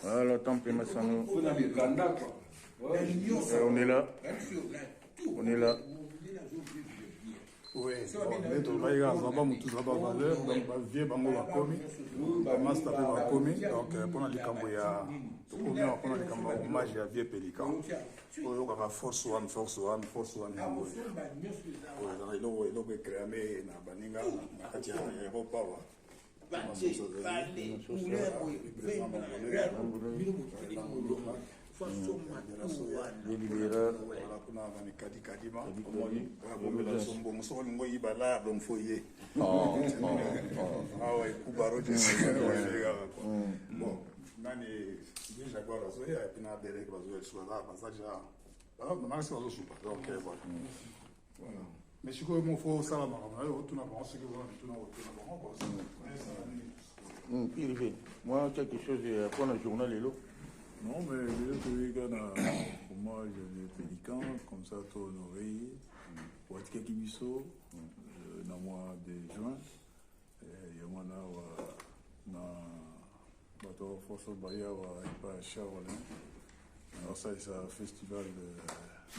Voilà, tant pis, Massano. On est là. On est là. Oui, on va y avoir tout ça valeur, donc va vieux bango va commis, master va commis, donc pendant les camboya, pendant les camboya, hommage à vieux pélican. On va force one. Il a créé na baninga, na katia Europa wa. Mais si vous faites ça, moi, quelque chose pour le journal et l'eau. non, mais pour moi, j'ai des pélicans, comme ça, tout honoré, pour être quelqu'un qui sont dans le mois de juin, il y a un force de barrière, il y a un Charolin. Alors, ça, c'est un festival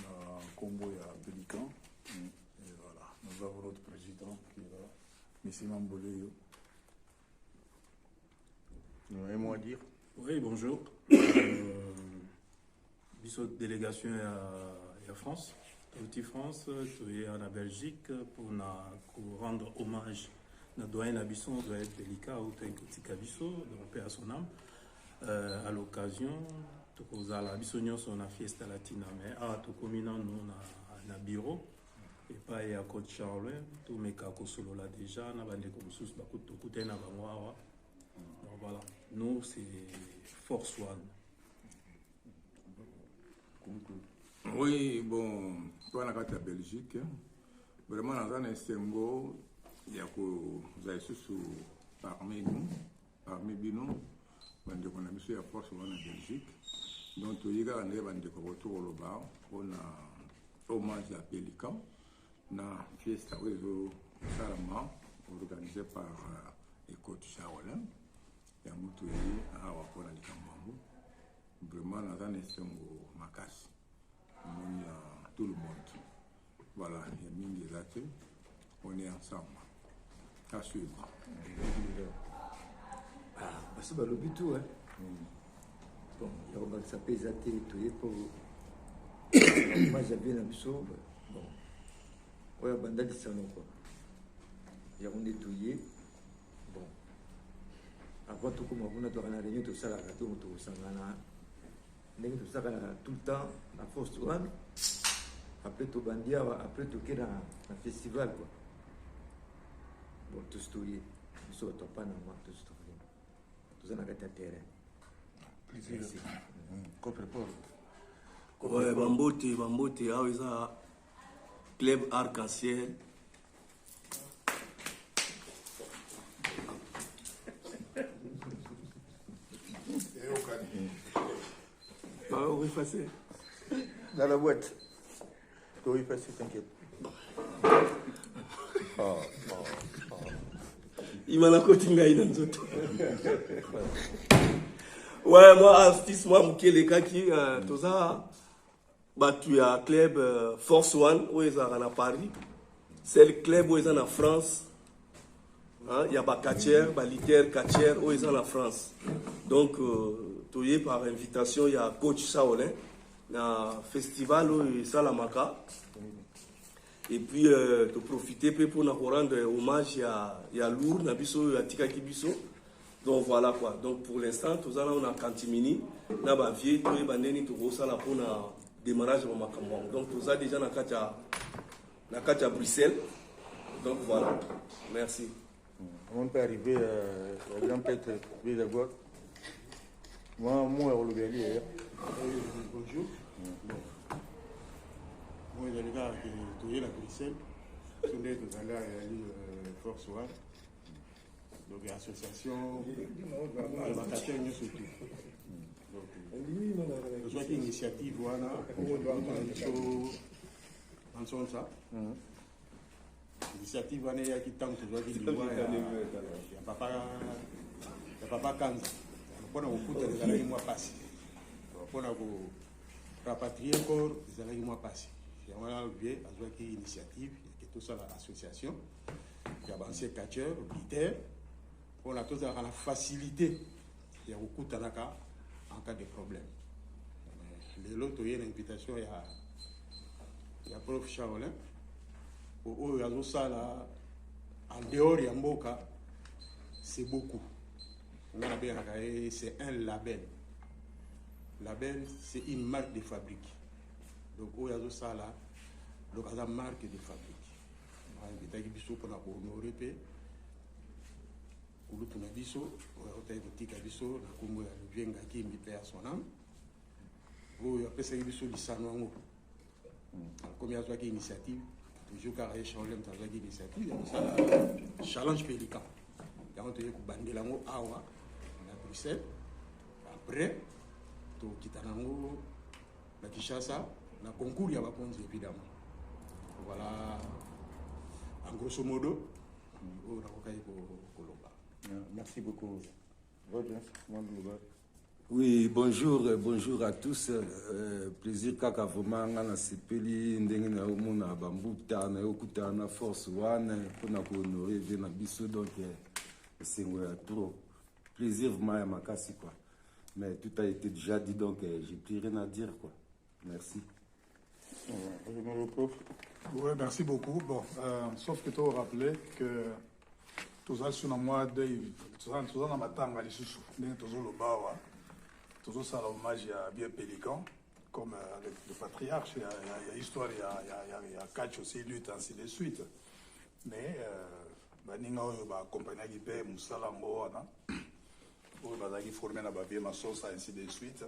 dans Combo et Pélican. Et voilà, nous avons notre président qui est là, M. Mambolé. Un mot à dire? Oui, bonjour. Bissot délégation à France, toute France, tu es en Belgique pour rendre hommage à doyen Abisson, doyen Pelika ou Tika Bisso, donc paix à son âme. À l'occasion, tu as la Bissonion sur la fiesta latina, mais à tout communant nous na bureau et pas à Côte Charles, tout mes cas solo là déjà, na bande comme sous bakut tout côté na bangwa. Donc voilà, nous c'est Force One. Oui, bon, toi, dans la Belgique, vraiment, dans un instant, il y a parmi nous, on a mis la Force One en Belgique. Donc, il y a un retour au bar, on a hommage à Pélican, on a fiesta réseau Salama, organisé par Écoute Charolin. Il y a Moutoué, à Wakona Likambambo. Vraiment, dans un instant, Makas. On y a tout le monde. Voilà, il y a Mingi Zate. On est ensemble. À suivre. Ah, c'est le but tout, hein. Bon, il y a un ça peut Zate, tout est pour. Moi, j'avais l'ambition. Bon, il y a un bandit de salon, quoi. Il y a un nettoyé. Bon. Avant tout, comme on a dans la réunion, tout ça, la radio, tout ça, tout ça, tout le temps, la Force One, après tout bandia, après tout qui dans un festival, quoi. Bon, tout ce qui est, nous sommes pas dans le tout ce qui est, tout ça, dans le terrain. Plaisir. Ouais, Bambote, ah oui, ça, Club Arc-en-Ciel. On va effacer. Dans la boîte. Tu vas effacer, t'inquiète. Il m'a la cotinga dans le ouais, moi, artiste, moi, les gars qui, tout ça, bah, tu as club Force One, où ils sont à Paris. C'est le club où ils sont en France. Il y a Bakatier, Baliter, Katier, où ils sont en France. Donc, tu es par invitation, il y a coach Shaolin, un festival où il y a la Maca. Et puis, tu profiter pour nous rendre hommage à Lourd, à Bisso, à Tika Kibiso. Donc voilà quoi. Donc pour l'instant, tout ça là, on a Cantimini, on a Bavier, tout les bandeni, tout ça là pour le démarrage de Makambo. Donc tout ça déjà na Katia Bruxelles. Donc voilà. Merci. On peut arriver à grand prêtre d'abord. Moi, on le verra. Bonjour. Moi, il y a les gars qui sont à Bruxelles. Ils sont allés à Force One. Donc, l'association, elle va capter surtout. Donc, je vois qu'il y a une initiative, voilà, en son ça. L'initiative, voilà, qui tente, je vois qu'il y a papa Kanza. mpona kokuta ezalaki mwa pasi mpona korapatrier corps ezalaki mwa pasi yango wana vie azwaki initiative yake tosala association ya bancien catcheur militaire mpona tozalaka na facilité ya kokutanaka en cas de problème lelo toye na invitation ya prof Charolin oyo azosala en dehors ya mboka c'est beaucoup. C'est un label. Label, c'est une marque de fabrique. Donc, il y a ça là, donc il y a une marque de fabrique. Il y a des choses pour honorer. Il y a des choses pour honorer. Il y a son âme. Il y a des choses qui sont comme il y a une initiative, toujours quand il y a une initiative, il y a un challenge pélican. Il y a un challenge awa na Bruxelles. Après, tu quittes na Kinshasa, na concours il y a bakonzi évidemment. Voilà, en grosso modo, merci beaucoup. Roger, oui, bonjour à tous. Plaisir kaka vraiment na sepeli ndenge na omona bambuta na yokuta na force one pona ko honorer na biso donc c'est trop plaisir vraiment à makasi quoi. Mais tout a été déjà dit donc j'ai plus rien à dire quoi. Merci. Oui, merci beaucoup. Bon, sauf que tu as rappelé que tous les sur moi tous dans ma tanga les sous tous le bawa. Toujours ça l'hommage à bien Pélican, comme le patriarche, il y a histoire, il y a catch aussi, lutte, ainsi de suite. Mais, Baninga, compagnie qui paie, Moussala Moana, où il formé la babie, ma sauce, ainsi de suite.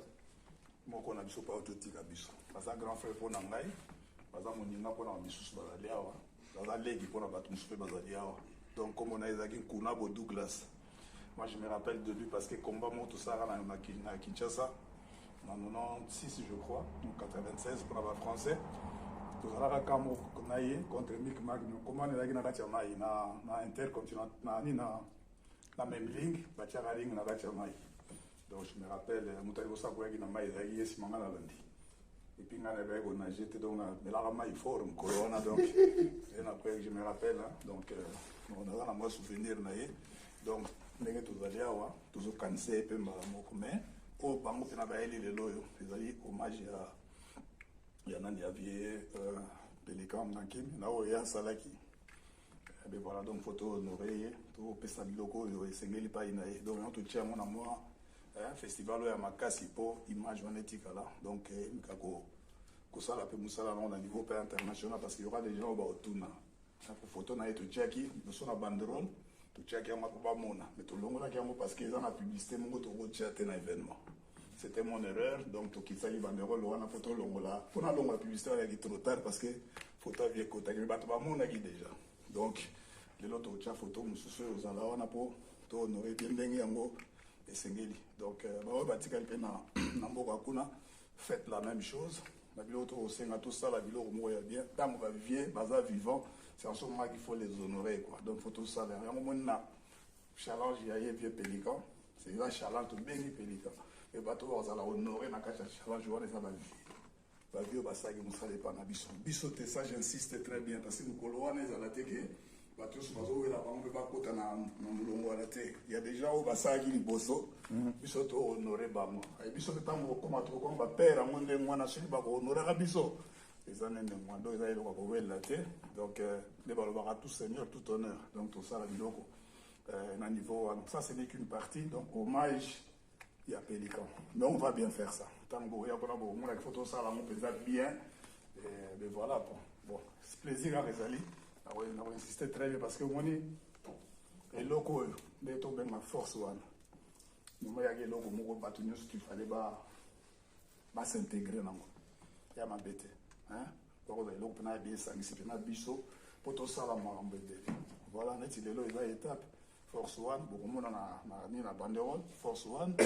Moi, on a vu pas autotique à Bissou. Parce que grand frère pour Nangaï, parce que mon Nina pour Bissou Bazaliawa, dans la légui pour la Batumsou Bazaliawa. Donc, comme on a eu Kunabo Douglas. Moi, je me rappelle de lui parce que combat mon tout ça à Kinshasa, en 96, je crois, en 96 pour la français. Tout ça là, quand on a eu contre Mick Magnum, comment on a eu na intercontinental, na même ligne, bâtira ligne na bâtira. Donc, je me rappelle, Moutaïgo Saboué qui n'a pas eu yes mangana lundi. Et puis, on a jeté donc, mais là, il faut un corona donc. Et après, je me rappelle, donc, on a un souvenir donc. Ndenge tozali awa tozokanisa ye mpe mbala moko mais oyo bango mpe na bayeli lelo oyo ezali hommage ya nani ya vie Pélican Nankimi na oyo ye asalaki be voilà donc faut tohonore ye topesa biloko oyo esengeli pai na ye donc yango totia yango na mwa festival oyo ya makasi mpo image wana etikala donc mika kosala mpe mosala nango na niveau mpe international parce que y aura des gens oyo baotuna photo na ye totiaki liboso na banderole totiaki yango mpo bamona mais tolongolaki yango parce que eza na publicité moko tokotia te na événement c'était mon erreur donc tokisaki banderole wana mpo tolongola mpo nalongola publicité ayaki trop tard parce que photo avi ekotaki mais bato bamonaki déjà donc lelo tokotia photo mosusu oyo ozala wana mpo tohonore mpe ndenge yango esengeli donc baoyo batikali mpe na mboka kuna faites la même chose na biloko tokosenga tosala biloko moko ya bien ntango bavie baza vivant. C'est en ce moment qu'il faut les honorer, quoi. Donc, il faut tout ça. Il y a un challenge, il y a un vieux Pélican. C'est un challenge de bien Pélican. Et bateau, on va honorer dans le challenge, on va vie. La vie, on va s'agir, on va pas Bissot. Bissot, ça, j'insiste très bien. Parce que nous, Coloane, ils ont la tête. Bateau, on va pas côté il y a des gens où on va s'agir, les bossos. Bissot, honorer, bamo. Et Bissot, c'est un mot comme un père, un monde de moi, national, honorer Bissot. Les années de moins d'eau, ils avaient le la terre. Donc, les balobara tout seigneur, tout honneur. Donc, tout ça, à niveau. Ça, ce n'est qu'une partie. Donc, hommage, il y a Pélican. Mais on va bien faire ça. Tant que il y a une photo, ça, on peut faire bien. Mais voilà, bon. C'est plaisir à Rézali. On va insister très bien parce que on est locaux, les tombés ma force. Nous, il y a des locaux, il fallait s'intégrer. Il y a ma bête. Donc, on a bien ça, on a biso, pour tout ça, voilà, on a dit les étapes. Force One, beaucoup de monde a banderole, Force One,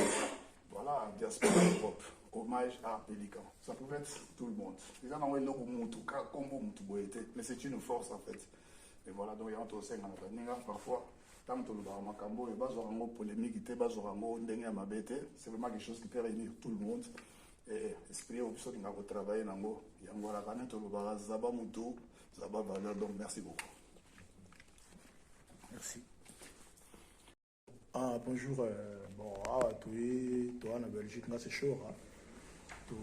voilà, diaspora Europe, hommage à Pélican. Ça pouvait être tout le monde. Les gens ont eu mais c'est une force en fait. Et voilà, donc il y a un tour parfois, tant que le Baramacambo et Bazorango polémique, Bazorango Ndenge Mabete, c'est vraiment quelque chose qui peut réunir tout le monde. Et esprit au pied de travailler Nango, Yangola Kaneto, le Barazaba Moutou, Zaba Valeur, donc merci beaucoup. Merci. Bonjour, bon, tu es en Belgique, c'est chaud. Tu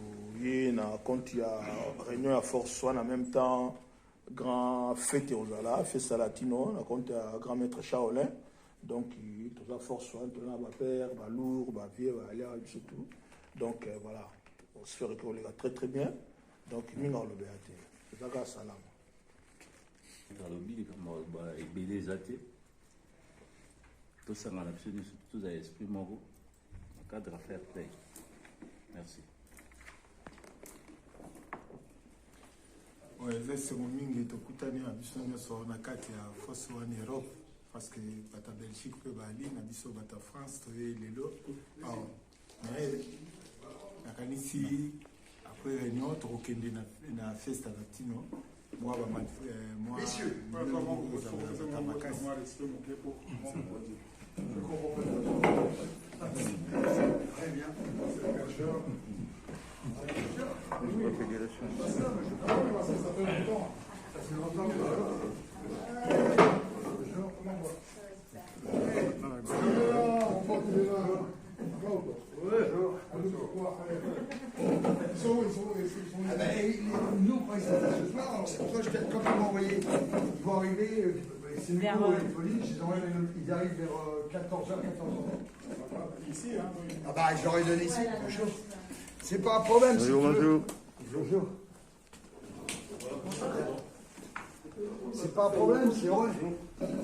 es quand il y a réunion à Force One en même temps, grand fête aux Ala, fête Salatino, quand il y a grand maître Shaolin, donc tu as Force One, tu as ma père, ma lourd, ma vie, ma alia, surtout. Donc voilà, on se fait reconnaître très très bien. Donc, nous avons le BAT. C'est ça que salam. Nous avons le BAT. Tout ça, tout ça, esprit moro. Cadre à faire play. Merci. Oui, c'est mon mingi to kutani à biso nyoso na kati ya Force One Europe parce que bata Belgique peut bali na biso bata France to lelo. Mais nakanisi après réunion to okende na festa latino. Moi messieurs, comment vous très bien. Nous, quand ils sont ce soir, c'est pour ça que quand ils m'ont envoyé, ils vont arriver, c'est nous, les polices, ils arrivent vers 14h, 14h. Ici, hein. Ah bah, je leur ai donné ici, bonjour. C'est pas un problème. Bonjour, bonjour. Bonjour. C'est pas un problème, c'est vrai.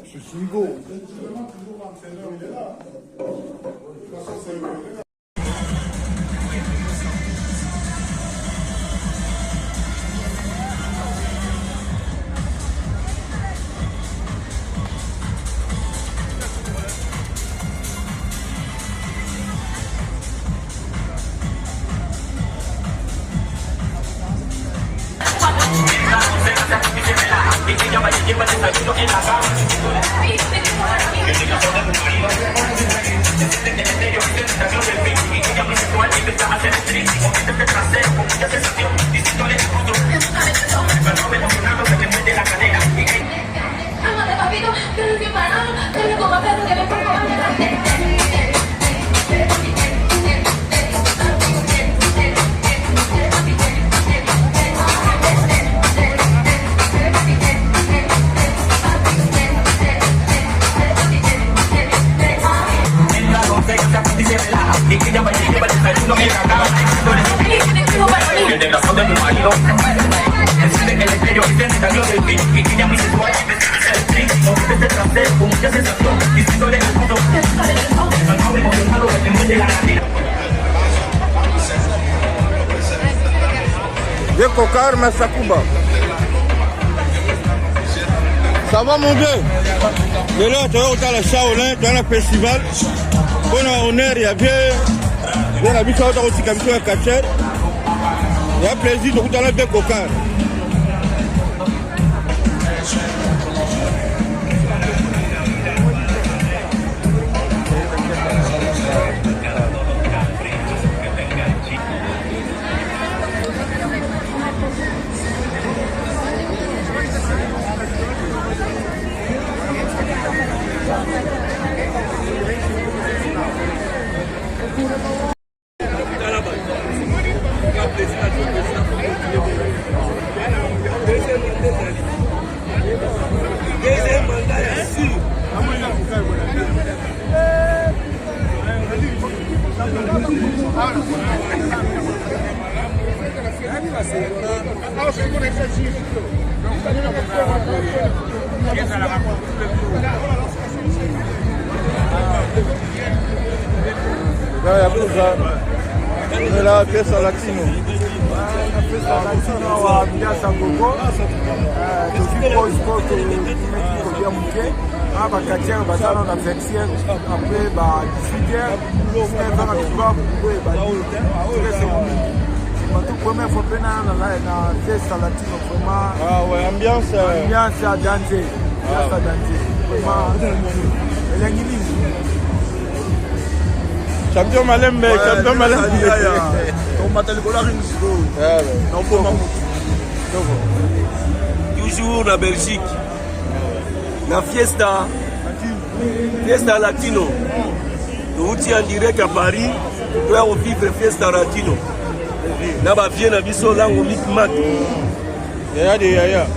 Je suis Hugo. Toujours l'entraîneur, il est là. De toute façon, c'est le Vieux Cocard Massakuba. Ça va mon vieux? De là, tu as la Shaolin, tu as le festival. On a honneur, il y a bien la mission aussi comme ça, un catcher. Il y a plaisir de vous donner Vieux Cocard. La pièce à latino. Première fois que na festa latino vraiment. Ah ouais, ambiance à danser. Vraiment. Champion Malembe, champion Malembe. Toujours na Belgique. Na Fiesta Latino. Nous sommes en direct à Paris. Nous allons vivre Fiesta Latino. Nous allons vivre biso lango Micmac. Yaya de Yaya.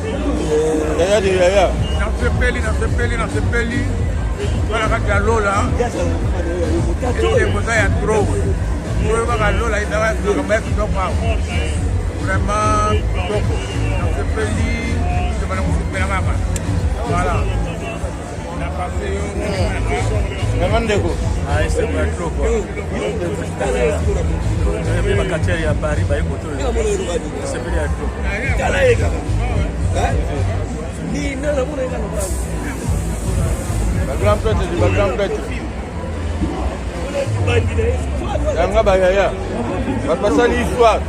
Yaya de Yaya. Na sepeli. Voilà kati ya lola. Tembo ya trop. Nous va lola ita va kama kitoko. Vraiment kitoko. Na sepeli, c'est pas le mama. Voilà. Namandeko. Ah, c'est pas trop quoi. Même ma cachère à Paris, bah écoute, c'est bien trop. Background plate, du background plate. Yanga Bayaya. Va passer l'histoire.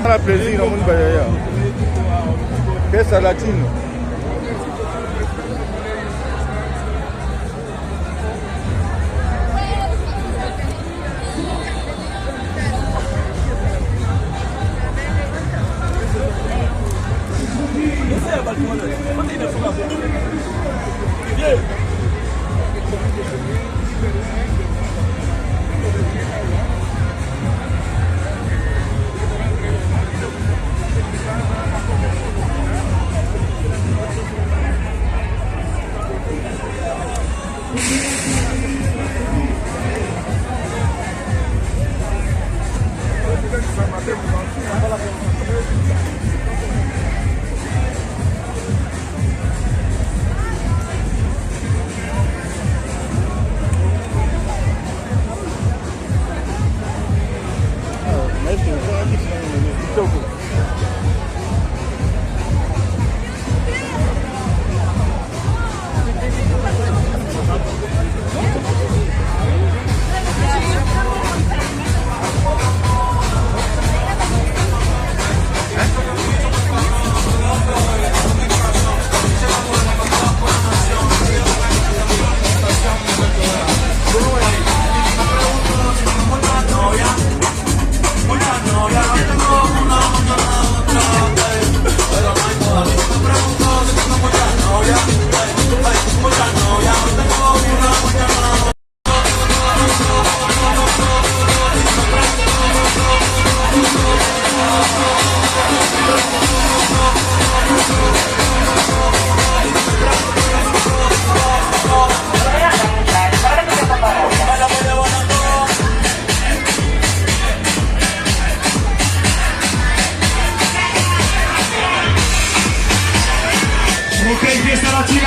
La plaisir, on va y aller. Qu'est-ce que latine?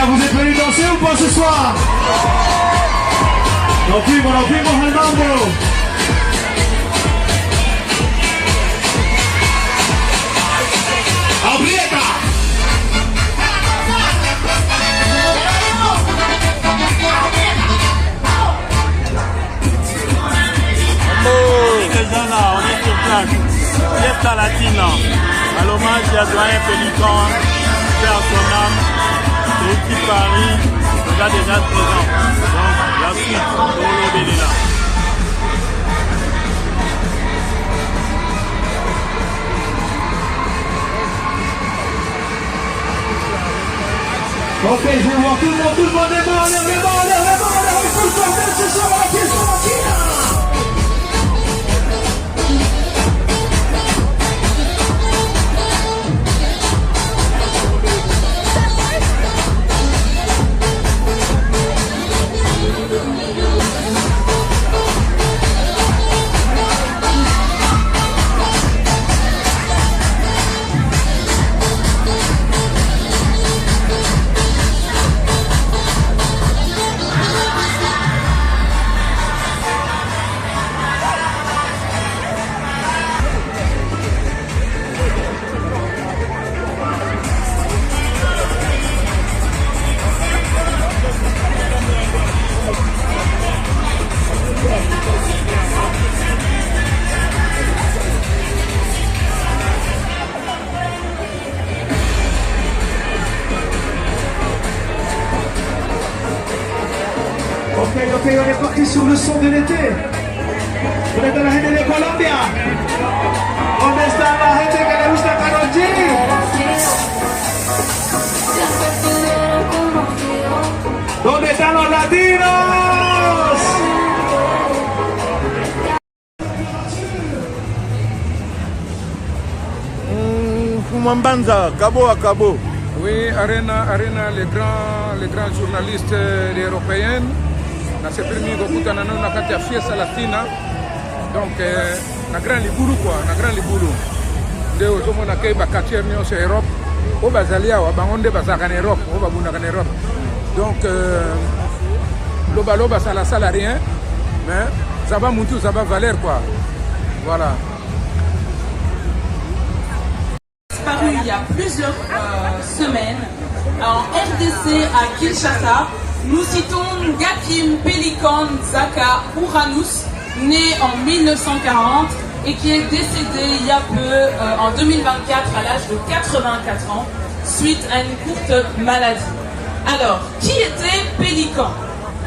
Vous êtes venus danser ou pas ce soir? Nos fuimos al mambo. ¡Aprieta! Déjà là, on est sur place. Fiesta Latina. À l'hommage à Doyen Pélican, père son âme. Depuis Paris, on a déjà 13 ans. Donc la suite, Dolo Belela. Ok, je vais voir tout le monde est mort, les mains, il faut le faire ce soir à la pièce Latina. Ok, on est parti sur le son de l'été. On est dans la gente de Colombia. ¿Dónde está la gente que le gusta Karol G? ¿Dónde están los latinos? Fumambanza, Cabo à Cabo. Oui, Arena, les grands journalistes européens. Na sepelmi kokutana nao na kati ya fiesta latina. Donc na grand libulu quoi, na grand libulu. Nde ozomona ke ba quartier nyonso Europe. O bazali awa bango nde bazaka na Europe, o babundaka na Europe. Donc loba ça la rien, mais ça va monter, ça va valer quoi. Voilà. Paru il y a plusieurs semaines en RDC à Kinshasa. Nous citons Ngakim Pelikan Zaka Uranus, né en 1940 et qui est décédé il y a peu, en 2024, à l'âge de 84 ans, suite à une courte maladie. Alors, qui était Pélican?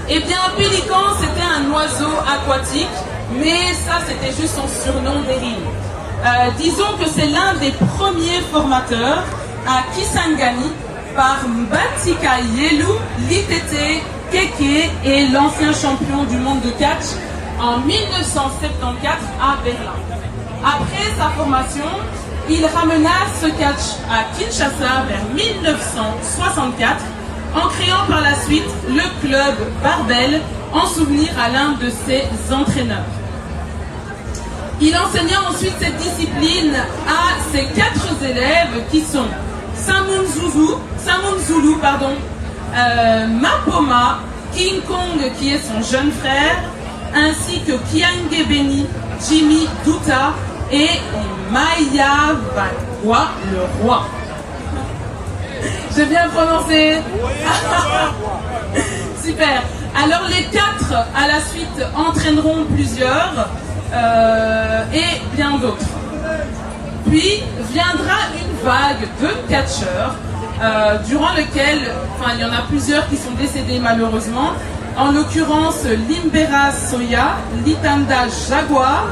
Eh bien, Pélican, c'était un oiseau aquatique, mais ça, c'était juste son surnom dérivé. Disons que c'est l'un des premiers formateurs à Kisangani par Mbatika Yelu, Litete, Keke et l'ancien champion du monde de catch en 1974 à Berlin. Après sa formation, il ramena ce catch à Kinshasa vers 1964 en créant par la suite le club Barbel en souvenir à l'un de ses entraîneurs. Il enseigna ensuite cette discipline à ses 4 élèves qui sont Samun Zulu, Mapoma, King Kong qui est son jeune frère, ainsi que Kiange Beni, Jimmy Douta et Maya Vakwa, le roi. J'ai bien prononcé. Super. Alors les 4 à la suite entraîneront plusieurs et bien d'autres. Puis viendra une vague de catcheurs durant lequel, il y en a plusieurs qui sont décédés malheureusement. En l'occurrence Limbera Soya, Litanda Jaguar,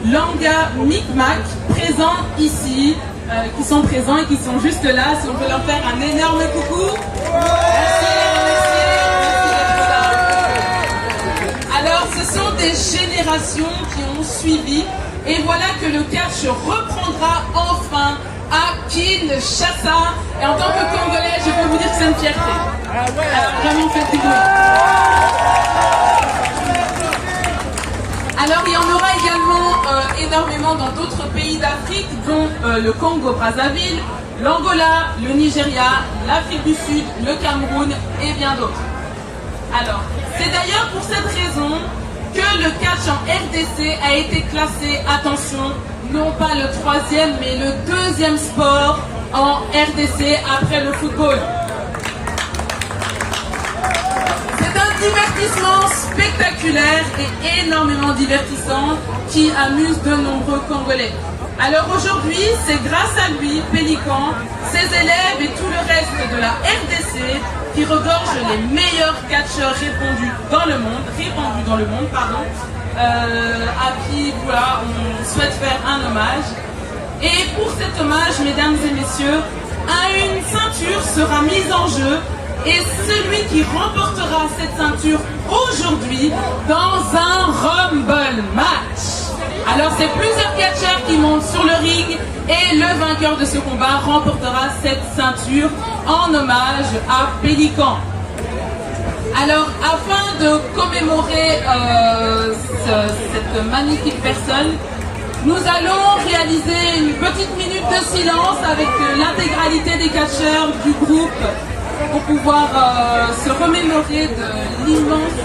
Langa Micmac, présents ici, qui sont présents et qui sont juste là. Si on peut leur faire un énorme coucou. Merci d'être là. Alors ce sont des générations qui ont suivi et voilà que le catch reprendra enfin à Kinshasa. Et en tant que Congolais, je peux vous dire que c'est une fierté. Alors vraiment faites du bruit. Alors il y en aura également énormément dans d'autres pays d'Afrique, dont le Congo-Brazzaville, l'Angola, le Nigeria, l'Afrique du Sud, le Cameroun et bien d'autres. Alors, c'est d'ailleurs pour cette raison que le catch en RDC a été classé, attention, non pas le 3e, mais le 2e sport en RDC après le football. C'est un divertissement spectaculaire et énormément divertissant qui amuse de nombreux Congolais. Alors aujourd'hui, c'est grâce à lui, Pélican, ses élèves et tout le reste de la RDC qui regorge les meilleurs catcheurs répandus dans le monde, à qui voilà, on souhaite faire un hommage. Et pour cet hommage, mesdames et messieurs, une ceinture sera mise en jeu et celui qui remportera cette ceinture aujourd'hui dans un Rumble match. Alors c'est plusieurs catcheurs qui montent sur le ring et le vainqueur de ce combat remportera cette ceinture en hommage à Pélican. Alors afin de commémorer cette magnifique personne, nous allons réaliser une petite minute de silence avec l'intégralité des catcheurs du groupe pour pouvoir se remémorer de l'immense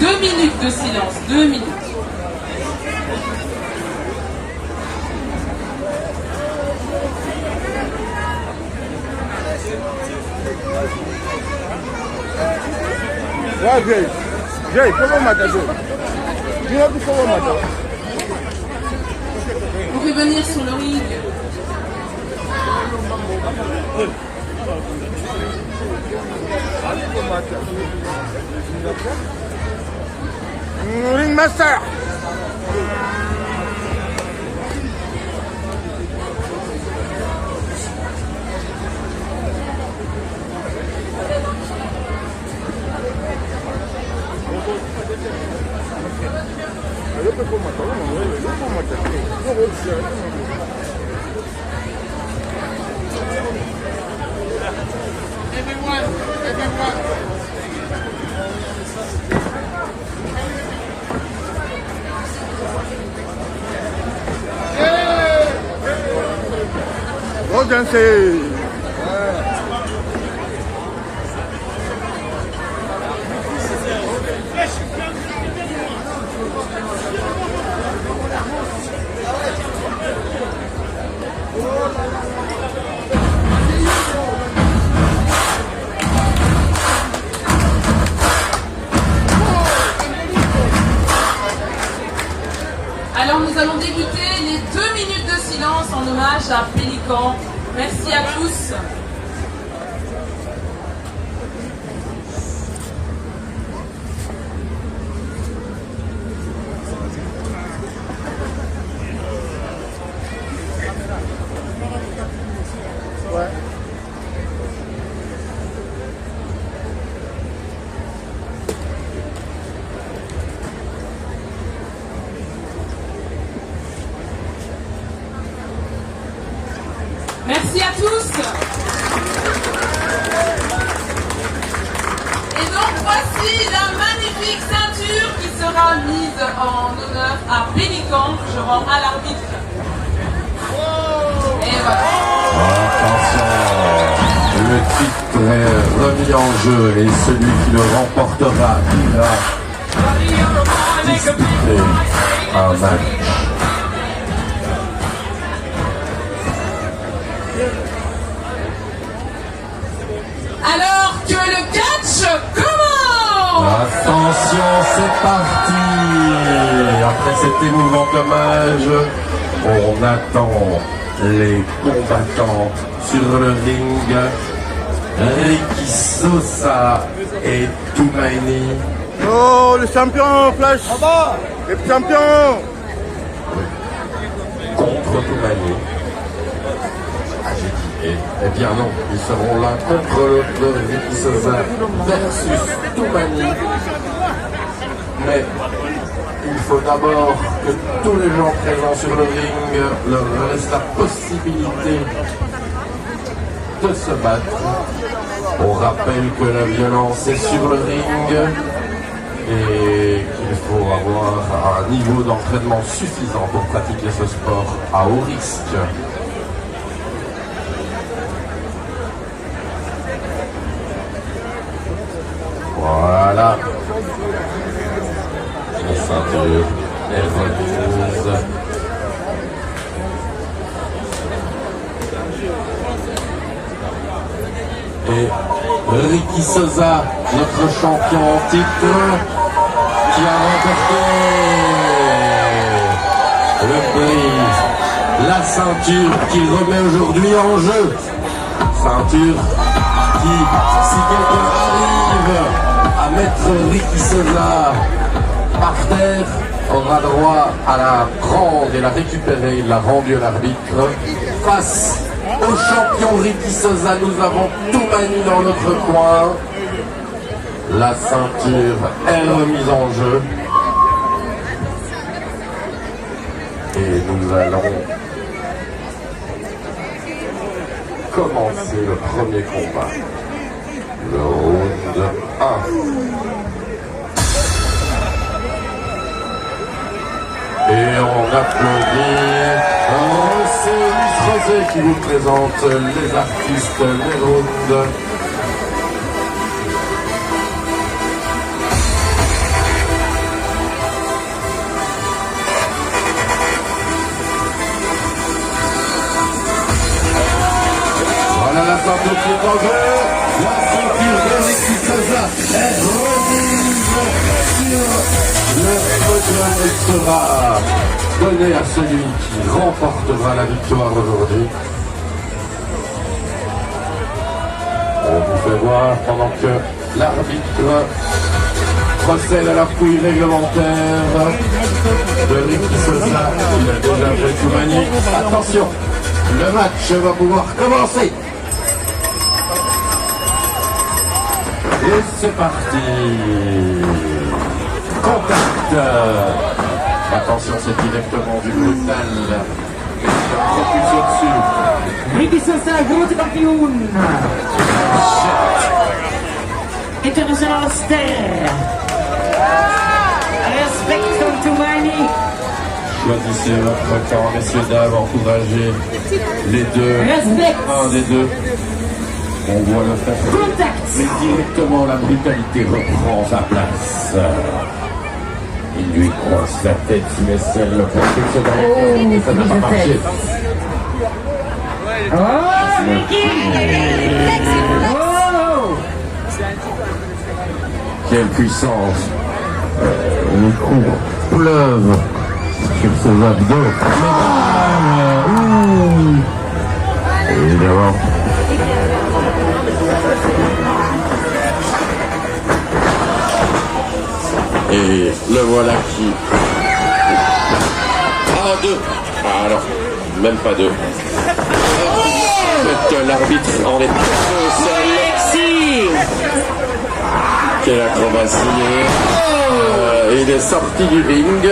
2 minutes de silence, 2 minutes. Ouais, Jay, comment m'attendre? Comment m'attendre? Vous pouvez venir sur le ring. Ringmaster. Bon danser. Alors nous allons débuter les 2 minutes de silence en hommage à Pélican. Merci à tous. Merci à tous. Et donc voici la magnifique ceinture qui sera mise en honneur à Pélican. Je rends à l'arbitre. Et voilà. Attention, le titre est remis en jeu et celui qui le remportera ira disputer un match. Alors que le catch commence. Attention, c'est parti. Après cet émouvant hommage, on attend les combattants sur le ring. Ricky Sosa et Toumani. Oh, le champion Flash. Le champion. Contre Toumani. Eh bien non, ils seront là contre l'autre, Ricky Sosa versus Toumani. Mais il faut d'abord que tous les gens présents sur le ring leur laissent la possibilité de se battre. On rappelle que la violence est sur le ring et qu'il faut avoir un niveau d'entraînement suffisant pour pratiquer ce sport à haut risque. Voilà. La ceinture est remise. Et Ricky Sosa, notre champion en titre, qui a remporté le prix, la ceinture qu'il remet aujourd'hui en jeu. Ceinture qui, si quelqu'un arrive à mettre Ricky Sosa par terre, aura droit à la prendre et la récupérer. Il l'a rendue à l'arbitre. Face au champion Ricky Sosa, nous avons Toumani dans notre coin. La ceinture est remise en jeu. Et nous allons commencer le premier combat. Le round 1. Et on applaudit Rosé qui vous présente les artistes, les rounds. Voilà la ceinture qui est en jeu. La ceinture de Ricky Sosa est remise sur le podium et sera donnée à celui qui remportera la victoire aujourd'hui. On vous fait voir pendant que l'arbitre procède à la fouille réglementaire de Ricky Sosa. Il a déjà fait Toumani. Attention, le match va pouvoir commencer. Et c'est parti. Contact. Attention, c'est directement du brutal. Propulsion dessus. Ricky Sosa, grote kampioen. Internationale ster. Respect van Toumani. Choisissez votre camp, messieurs, dames, encouragez les deux. Respect. Un des deux. On voit le faire. Contact. Mais directement, la brutalité reprend sa place. Il lui croise la tête, mais celle le propulse dans les cœurs, et ça n'a pas marché. Oh, Ricky. Oh. Quelle puissance. Les coups pleuvent sur ses abdos. Évidemment. Et le voilà qui... Ah, deux. Ah non, même pas deux. En fait, l'arbitre en est Alexis. Quelle acrobatie. Il est sorti du ring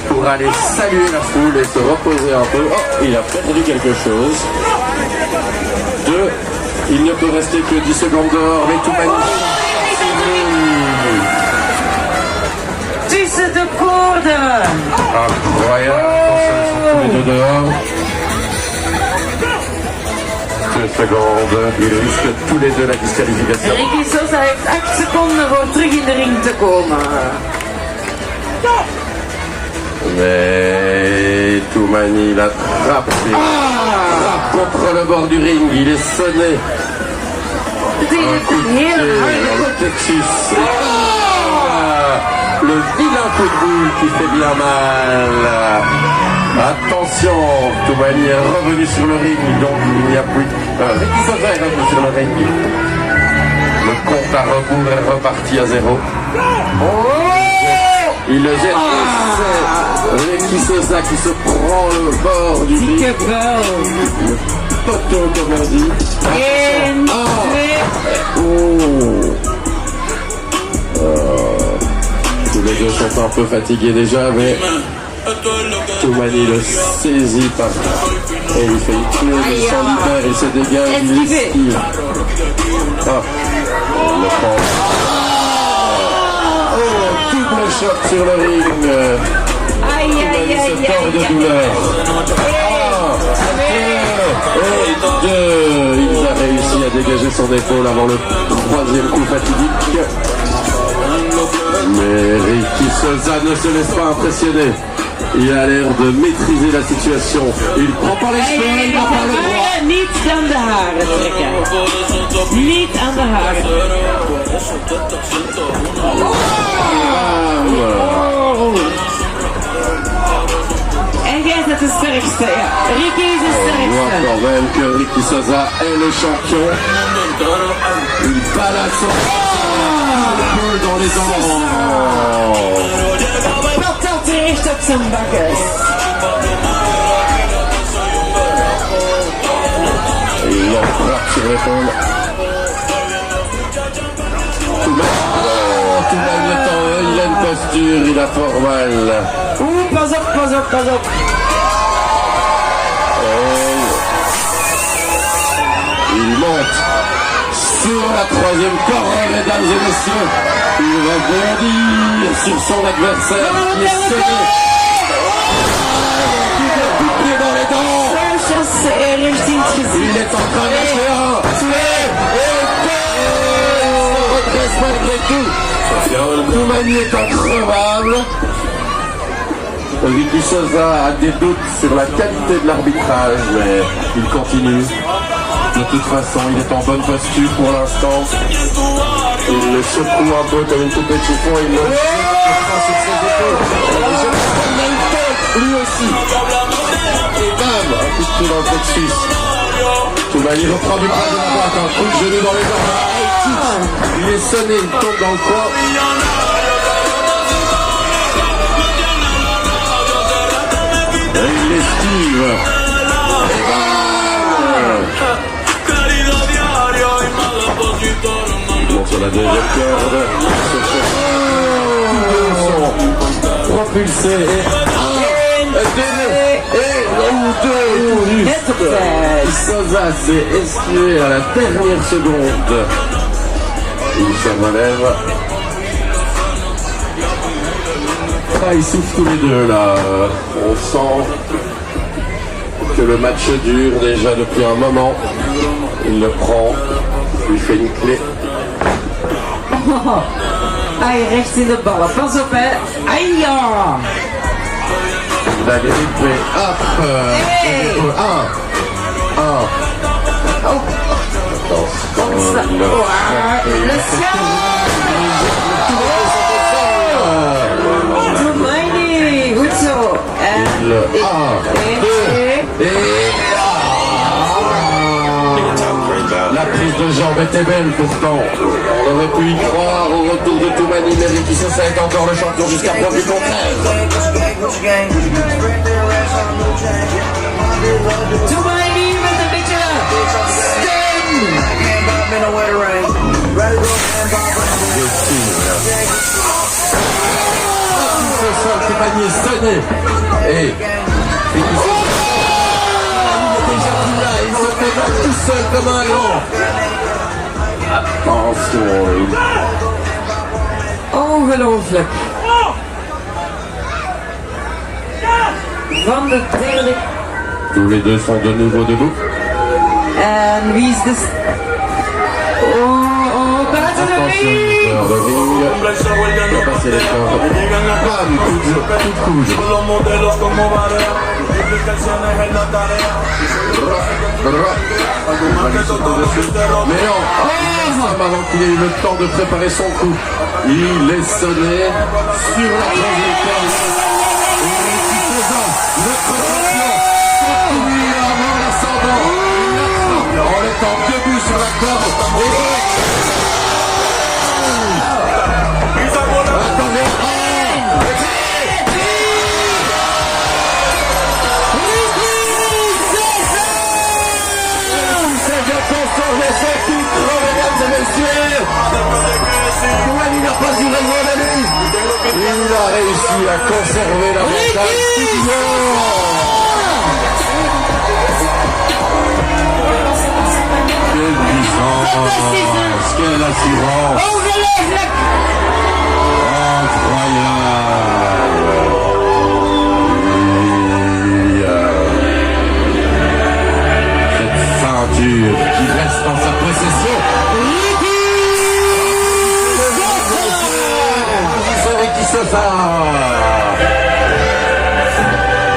pour aller saluer la foule et se reposer un peu. Oh, il a perdu quelque chose. Deux, il ne peut rester que 10 secondes dehors, mais tout magnifique. Tussen de koorden. Incroyable. Attention, ils sont tous les deux dehors. 2 secondes, ils risquent tous les deux la disqualification. Ricky Sosa heeft 8 seconden voor terug in de ring te komen. Mais Toumani l'attrape contre le bord du ring, il est sonné. Un coup de pied dans le Texas. Le vilain coup de boule qui fait bien mal. Attention, Toumani est revenu sur le ring, donc il n'y a plus... Ricky Sosa est revenu sur le ring. Le compte à rebours est reparti à 0. Il le jette. C'est Ricky Sosa qui se prend le bord du ring. Le poteau, comme on dit. Tous les deux sont un peu fatigués déjà, mais Toumani le saisit par... Et il fait une clé, il s'en libère, il se dégage, il esquive. Il le prend. Double choc sur le ring. Toumani se tord de douleur. Il a réussi à dégager son épaule avant le 3e coup fatidique. Mais Ricky Sosa ne se laisse pas impressionner. Il a l'air de maîtriser la situation. Il prend par les cheveux, il n'a pas le droit. Niet aan de haren trekken. Niet aan de haren. En jij bent de sterkste, ja. Ricky is de On voit sterkste. quand même que Ricky Sosa est le champion. Il balade son épaule dans les dents. Patat terecht op zijn bakkes. Il le frappe sur l'épaule. Toumani est en haut, il a une posture, il a fort mal. Oeh, pas op, pas op, pas op. Il monte sur la 3e corde, mesdames et messieurs. Il va bondir sur son adversaire qui est sonné. Il a coup de pied dans les dents. Il est en train de faire un, tuer et il se redresse malgré tout. Toumani est increvable. Ricky Sosa a des doutes sur la qualité de l'arbitrage, mais il continue. De toute façon, il est en bonne posture pour l'instant. Il le secoue un peu comme une poupée de chiffon. Il le prend sur ses épaules. Il a une tête, lui aussi. Et bam, un coup de pied dans le Texas. Toumani reprend du bras de la droite, un coup de genou dans les jambes. Il est sonné, il tombe dans le coin. l'esquive. Bon, sur la deuxième corde. Tous sont propulsés. Sosa s'est esquivé à la dernière seconde. Il se relève. Ils souffrent tous les deux là. On sent que le match dure déjà depuis un moment. Il le prend, lui fait une clé. Hij rechts in de ballen. Pas op hè. Aïe! Valérie P. Hop! Attention. Le Toumani, goed zo. La prise de jambe était belle pourtant. On aurait pu y croire au retour de Toumani, mais Ricky Sosa est encore le champion jusqu'à preuve du contraire. Toumani met een beetje steun. Toumani est sonné. Et Ricky Sosa. Il se fait mal tout seul comme un grand. Attention. Ongelooflijk. Van de derde. Tous les deux sont de nouveau debout. En wie is de... buiten de ring. De ring. Il va passer les cordes. Bam, coup de coude. Mais non, avant qu'il ait eu le temps de préparer son coup, il est sonné sur la trajectoire. Notre champion continue à avoir l'ascendant. En étant debout sur la corde. Il n'a pas eu raison d'aller. Il a réussi à conserver la bataille. Quelle puissance, quelle assurance. Incroyable. Cette ceinture qui reste dans sa possession. Ricky Sosa.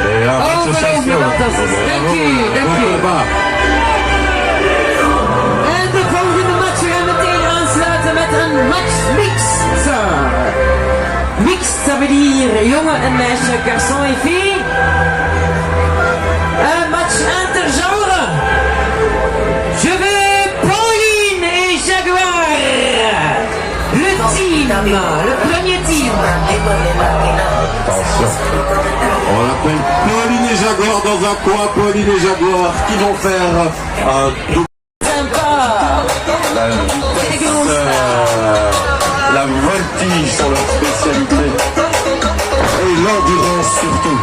Et un match champion. En de volgende match gaan we meteen aansluiten met een match mixed. Mixed, dat veut dire jongen en meisje, garçon et fille. Un match intergenre. Je veux Pauline et Jaguar. Le team, le premier team. Attention. On l'appelle Pauline et Jaguar dans un coin. Pauline et Jaguar qui vont faire un double. Sympa. La voltige sont leur spécialité. Et l'endurance surtout.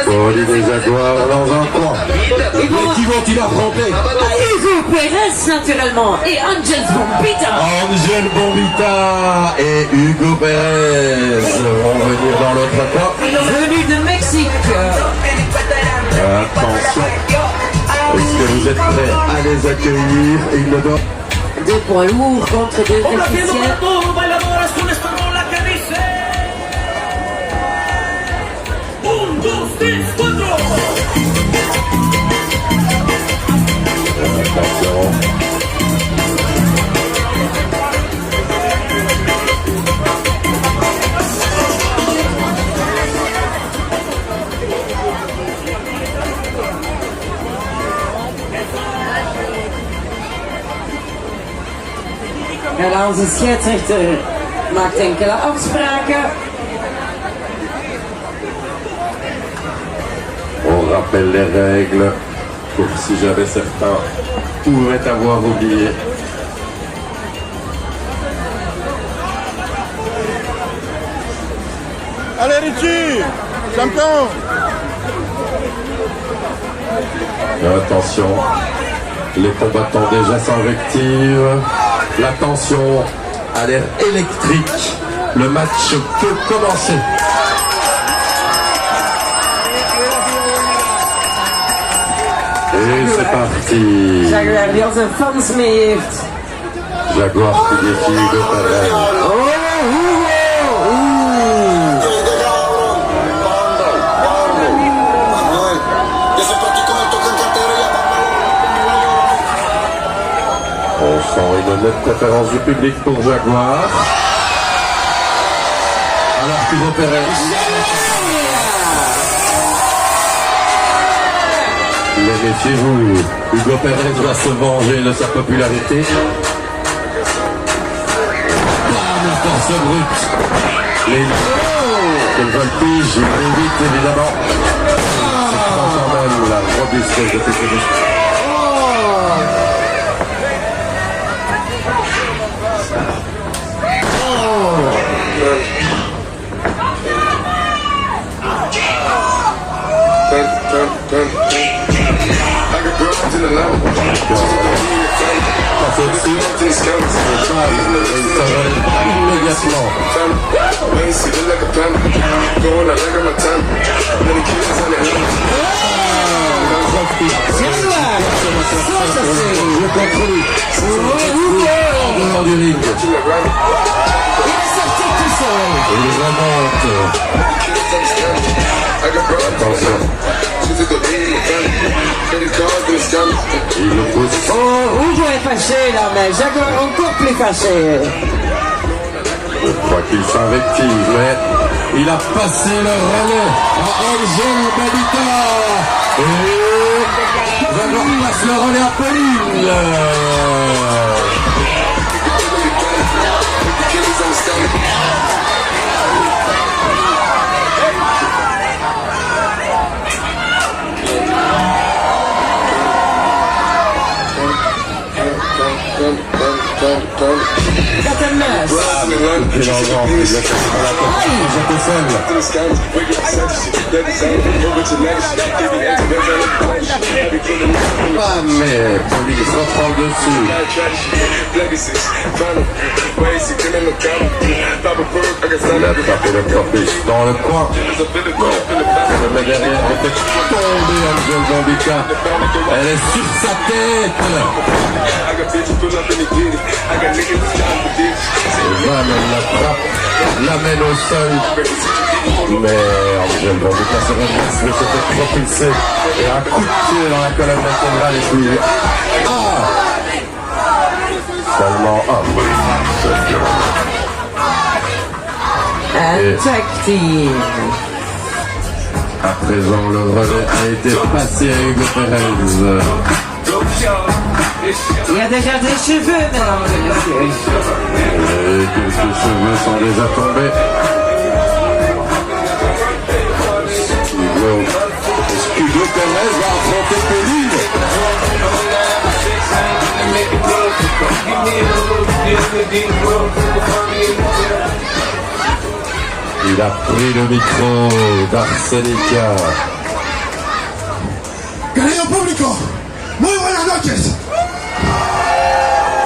Pauline et Jaguar dans un coin. Et qui vont-ils affronter? Hugo Pérez naturellement et Angel Bombita. Angel Bombita et Hugo Pérez vont venir dans l'autre coin. Venu de Mexique. Attention. Est-ce que vous êtes prêts à les accueillir? Ils ne doivent... Deux points lourds contre deux officiels. En onze scheidsrechter maakt enkele afspraken. On rappelle les règles pour si jamais certains pouvaient avoir oublié. Allez Richie, champion. Attention, les combattants déjà s'invectivent. La tension a l'air électrique. Le match peut commencer. Et c'est parti. Jaguar die al zijn fans mee heeft. Jaguar qui défie Hugo Perez. On sent une nette préférence du public pour Jaguar. Alors Hugo Perez. Mais méfiez-vous, Hugo Perez va se venger de sa popularité. Bam, la force brute. Quel voltige, il évite évidemment. C'est quand même la robustesse de cette immédiatement. Du ring. Il remonte. Attention. Il le pousse. Oh, Hugo est fâché là, mais Jaguar encore plus fâché. Je crois qu'il s'invective, mais il a passé le relais à Angel Babita. Et Jaguar passe le relais à Pauline. Ah mais Pauline reprend le dessus. Il a tapé le corpus dans le coin. Le met derrière, elle fait tomber Angel Gambika. Elle est sur sa tête. Van l'attrape, l'amène au sol. Mais Angel Gambika se redresse, mais se fait propulser. Et un coup de pied dans la colonne vertébrale et puis... Ah! Seulement Un tag team. À présent, le relais a été passé à Hugo Perez. Il y a déjà des cheveux, mesdames et messieurs. Et quelques cheveux sont déjà tombés. Est-ce qu'Hugo Perez va affronter Pauline? Il a pris le micro d'Arsenica. Querido público, muy buenas noches.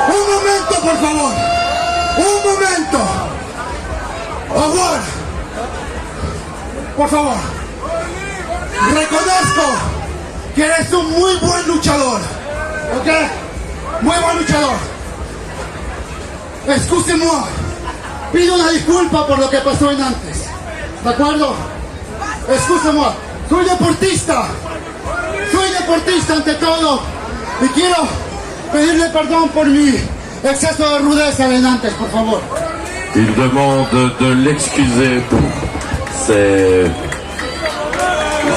Un momento, por favor. Un momento. Ahora. Por favor. Reconozco que eres un muy buen luchador. ¿Ok? Muy buen luchador. Excúsenme. Pido una disculpa por lo que pasó en antes. ¿De acuerdo? Excúsenme. Soy deportista. Soy deportista ante todo. Y quiero pedirle perdón por mi exceso de rudeza en antes, por favor. Il demande de l'excuser pour ses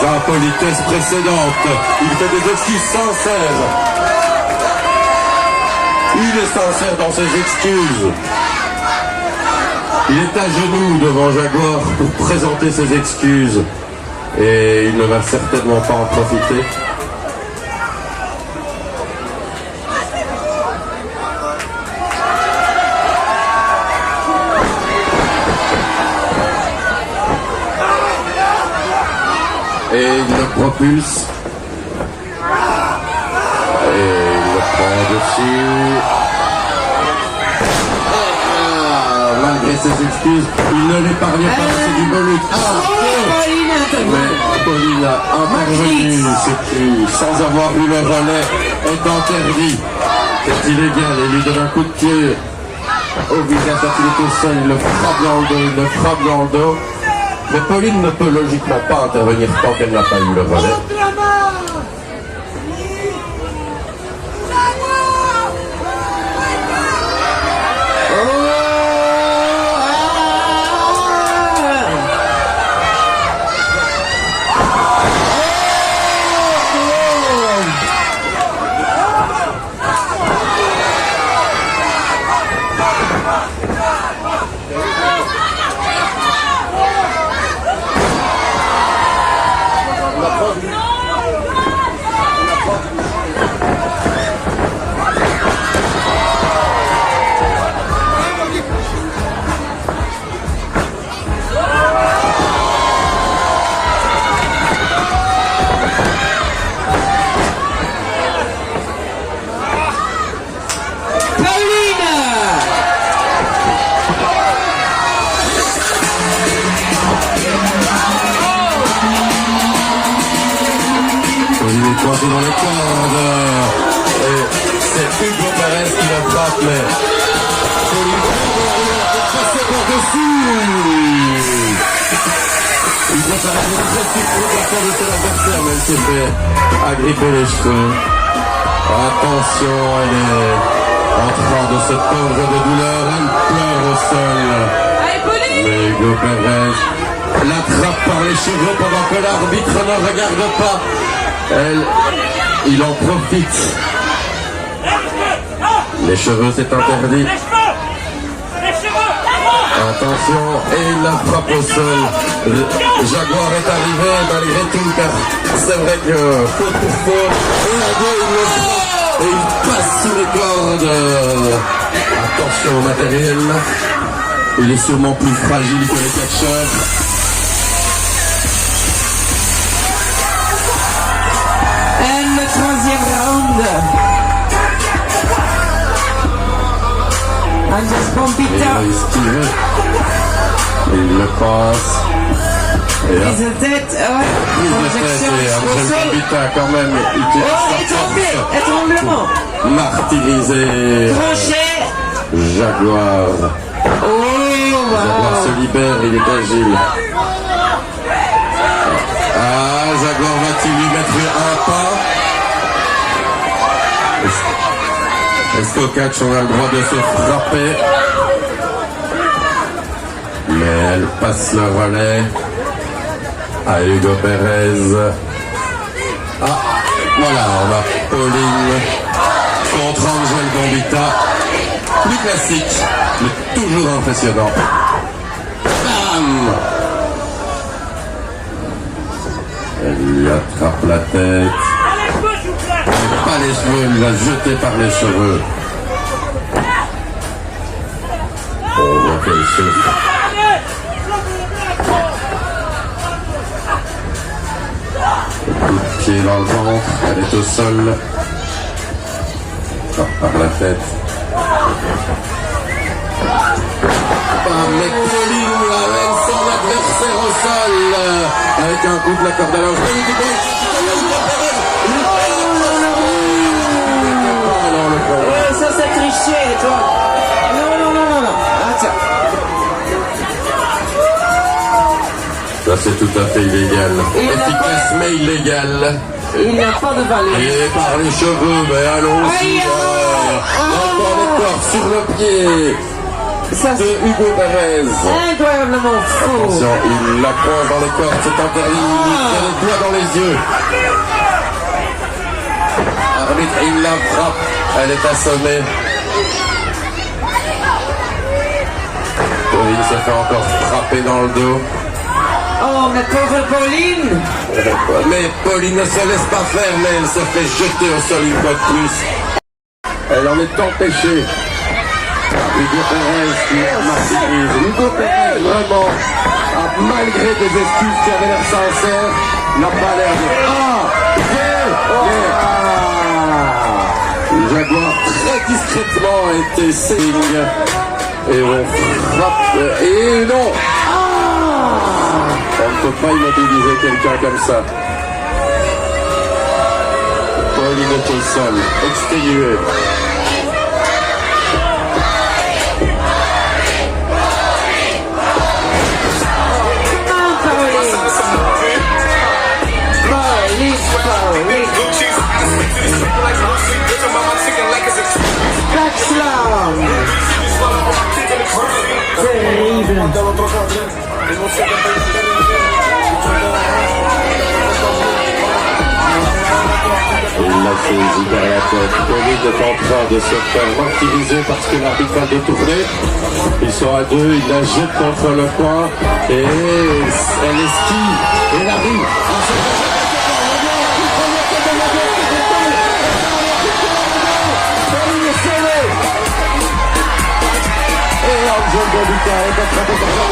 impolitesses précédentes. Il fait des excuses sincères. Il est sincère dans ses excuses. Il est à genoux devant Jaguar pour présenter ses excuses. Et il ne va certainement pas en profiter. Et il le propulse. Et il le prend dessus. Malgré ses excuses, il ne l'épargne pas, c'est du bon lutte. Mais Pauline a intervenu, ce qui, sans avoir eu le relais, est interdit. C'est illégal et lui donne un coup de pied au visage quand il est au sol, il le frappe dans le dos, il le frappe dans le dos. Mais Pauline ne peut logiquement pas intervenir tant qu'elle n'a pas eu le relais. Dans les cordes. Et c'est Hugo Perez qui la frappe, mais il passe par-dessus. Hugo Perez est presque pour de son adversaire, mais elle s'est fait agripper les cheveux. Attention, elle est en train de se tordre de douleur, elle pleure au sol. Mais Hugo Perez l'attrape par les cheveux pendant que l'arbitre ne regarde pas. Il en profite. Les cheveux, c'est interdit. Attention, et il la frappe au sol. Jaguar est arrivé malgré tout, car c'est vrai que faute pour faute. Et la deux, il le frappe et il passe sous les cordes. Attention au matériel. Il est sûrement plus fragile que les catcheurs. Troisième round. Andrés Bombita. Il le passe. Prise de tête, et Andrés Bombita quand même utilise étranglement. Martyrisé. Crochet. Jaguar. Jaguar se libère, il est agile. Jaguar va-t-il lui mettre un pas? Est-ce qu'au catch on a le droit de se frapper? Mais elle passe le relais à Hugo Perez. Ah, voilà, on a Pauline contre Angel Bombita. Plus classique, mais toujours impressionnant. Bam! Elle lui attrape la tête. Pas les cheveux, il l'a jeté par les cheveux. On voit qu'elle souffre. Coup de pied dans le ventre, elle est au sol. Sort par la tête. Mais Pauline amène son adversaire au sol avec un coup de la corde à l'ange. Ça c'est triché, toi. Non. Attends. Ça c'est tout à fait illégal. Efficace mais illégal. Il n'y a pas de valeur. Et par les cheveux, mais allons-y. Encore des corps sur le pied. Ça, de Hugo Perez. Incroyablement faux. Attention, il la coince dans les cordes, c'est interdit. Il lui tient les doigts dans les yeux. Arbitre, il la frappe. Elle est assommée. Pauline se fait encore frapper dans le dos. Oh, mais pauvre Pauline! Mais Pauline ne se laisse pas faire, mais elle se fait jeter au sol une fois de plus. Elle en est empêchée. Hugo Perez qui martyrise. Hugo Perez, vraiment, malgré des excuses qui avaient l'air sincères, n'a pas l'air de... Le Jaguar très discrètement a été sailing. Et on frappe. Et non! On ne peut pas immobiliser quelqu'un comme ça. Pauline est au sol, exténuée. Il l'a saisi derrière la tête. Pauline est en train de se faire martyriser parce que l'arbitre va détourner. Ils sont à deux, il la jette contre le coin et elle esquive et elle arrive. Et Angel Gobita est attrapé par la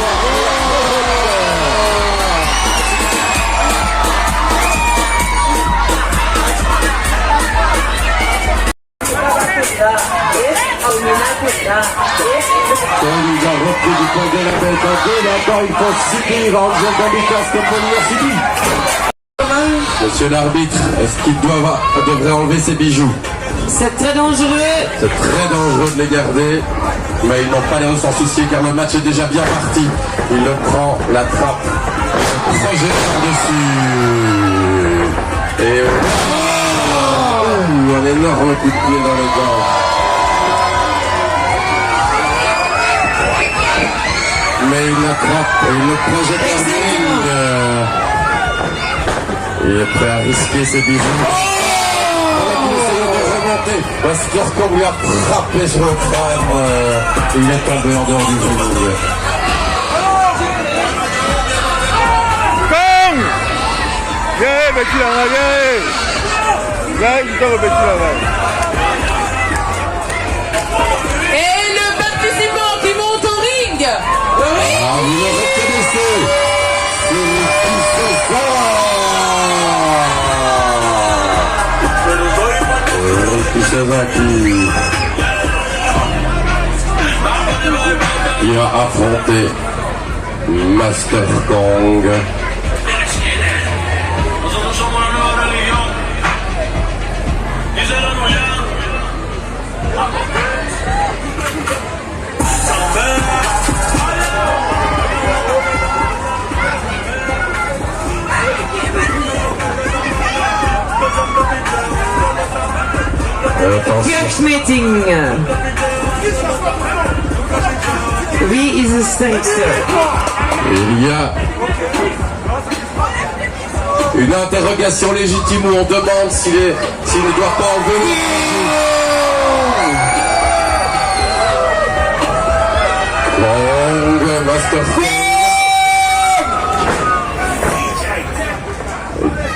il a repris du point de la bête en deux, là-bas il faut subir Angel Gobita ce que Pauline a subi. Monsieur l'arbitre, est-ce qu'il devrait enlever ses bijoux? C'est très dangereux. C'est très dangereux de les garder, mais ils n'ont pas l'air de s'en soucier car le match est déjà bien parti. Il le prend, l'attrape, projette par-dessus. Et un énorme coup de pied dans le gant. Mais il l'attrape et il le projette en ligne. Il est prêt à risquer ses bijoux. Parce que lorsqu'on lui a frappé sur le crâne, il est tombé en dehors du ring. Kong! Viens, Betty là-bas, viens! Viens, il tombe Betty là-bas. Et le participant qui monte au ring. Oui. Ah, vous le reconnaissez. C'est qui a affronté Master Kong. Kerksmeting. Wie is de sterkste? Il y a une interrogation légitime où on demande s'il ne doit pas enlever. Kong, Master Kong.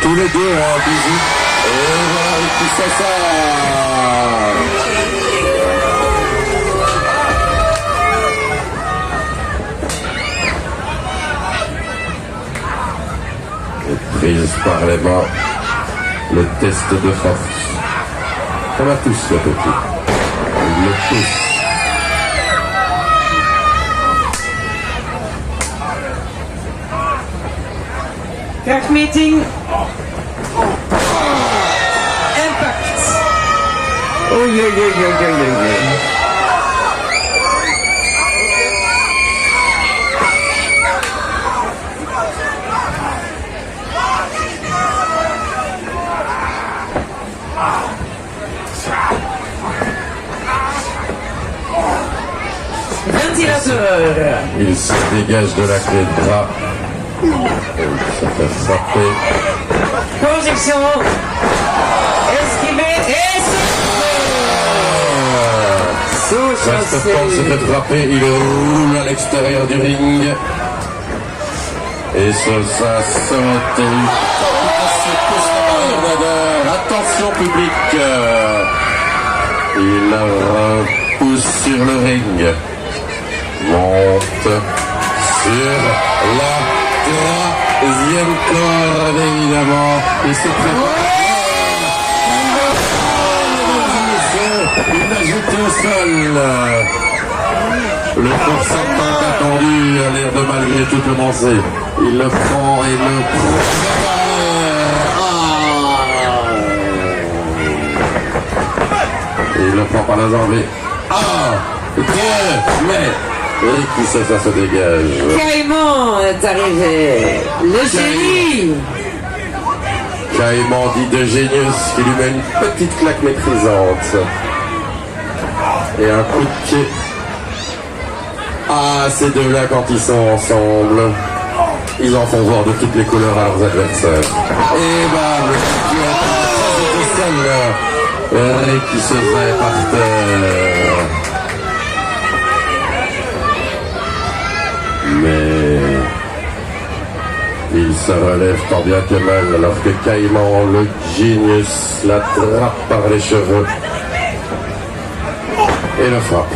Tous les deux ont un bisou. Et voilà, et tout ça. Et prise par les mains, le test de force. On a tous le petit. Le tous. Kerksmeting. Impact. Oei, oei, oei, oei, oei, oei. Ventilateur. Il se dégage de la clé de bras. Il se fait frapper. Projection. Esquiver et Masterton se fait frapper, il roule à l'extérieur du ring. Et ça saute. Attention public. Il repousse sur le ring. Monte sur la troisième corde, évidemment. Il se prépare. Il l'a jeté au sol. Le pourcentage attendu a l'air de malgré tout commencer. Il le prend et le prend. Et il le prend par la jambe. Mais Ricky ça se dégage. Caïman est arrivé. Le génie. Caïman dit de Génius qui lui met une petite claque maîtrisante. Et un coup de pied. Ces deux-là, quand ils sont ensemble, ils en font voir de toutes les couleurs à leurs adversaires. Et le seul qui se fait par terre. Mais il se relève tant bien que mal alors que Caïman, le Genius, l'attrape par les cheveux et le frappe.